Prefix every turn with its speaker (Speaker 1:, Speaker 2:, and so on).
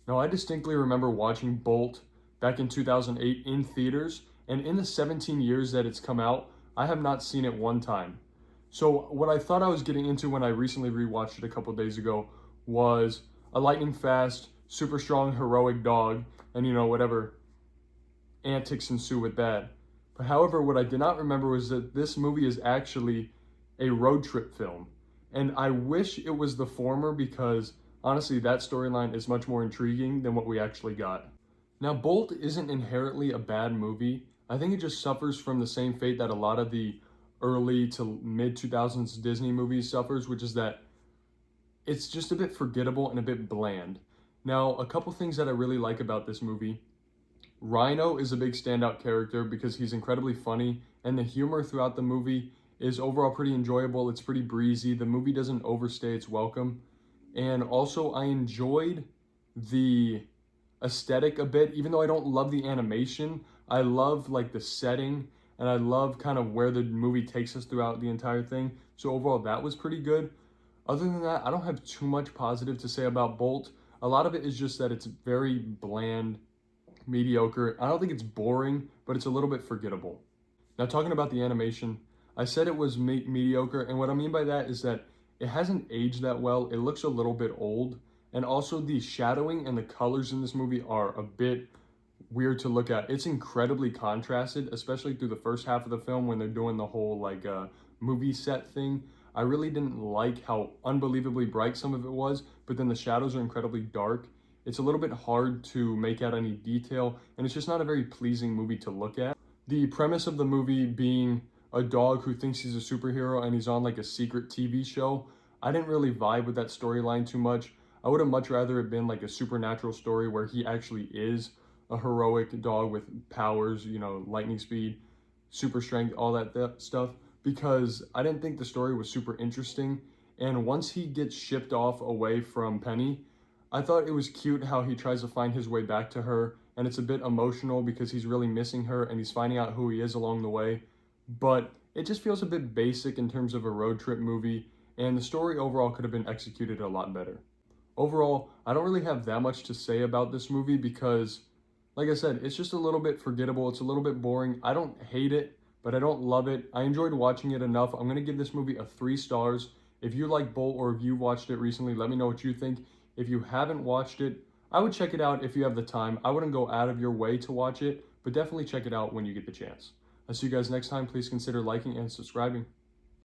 Speaker 1: Now, I distinctly remember watching Bolt back in 2008 in theaters, and in the 17 years that it's come out, I have not seen it one time. So, what I thought I was getting into when I recently rewatched it a couple days ago was a lightning fast, super strong, heroic dog, and whatever antics ensue with that. But however, what I did not remember was that this movie is actually a road trip film. And I wish it was the former because honestly, that storyline is much more intriguing than what we actually got. Now, Bolt isn't inherently a bad movie. I think it just suffers from the same fate that a lot of the early to mid 2000s Disney movies suffers, which is that it's just a bit forgettable and a bit bland. Now, a couple things that I really like about this movie. Rhino is a big standout character because he's incredibly funny, and the humor throughout the movie is overall pretty enjoyable. It's pretty breezy. The movie doesn't overstay its welcome. And also, I enjoyed the aesthetic a bit, even though I don't love the animation. I love like the setting, and I love kind of where the movie takes us throughout the entire thing. So overall, that was pretty good. Other than that, I don't have too much positive to say about Bolt. A lot of it is just that it's very bland, mediocre. I don't think it's boring, but it's a little bit forgettable. Now, talking about the animation, I said it was mediocre, and what I mean by that is that it hasn't aged that well. It looks a little bit old, and also the shadowing and the colors in this movie are a bit weird to look at. It's incredibly contrasted, especially through the first half of the film when they're doing the whole movie set thing. I really didn't like how unbelievably bright some of it was, but then the shadows are incredibly dark. It's a little bit hard to make out any detail, and it's just not a very pleasing movie to look at. The premise of the movie being a dog who thinks he's a superhero and he's on like a secret TV show, I didn't really vibe with that storyline too much. I would have much rather it been like a supernatural story where he actually is a heroic dog with powers, lightning speed, super strength, all that stuff, because I didn't think the story was super interesting. And once he gets shipped off away from Penny, I thought it was cute how he tries to find his way back to her, and it's a bit emotional because he's really missing her and he's finding out who he is along the way. But it just feels a bit basic in terms of a road trip movie, and the story overall could have been executed a lot better. Overall, I don't really have that much to say about this movie because, like I said, it's just a little bit forgettable. It's a little bit boring. I don't hate it, but I don't love it. I enjoyed watching it enough. I'm going to give this movie a 3 stars. If you like Bolt or if you watched it recently, let me know what you think. If you haven't watched it, I would check it out if you have the time. I wouldn't go out of your way to watch it, but definitely check it out when you get the chance. I'll see you guys next time. Please consider liking and subscribing.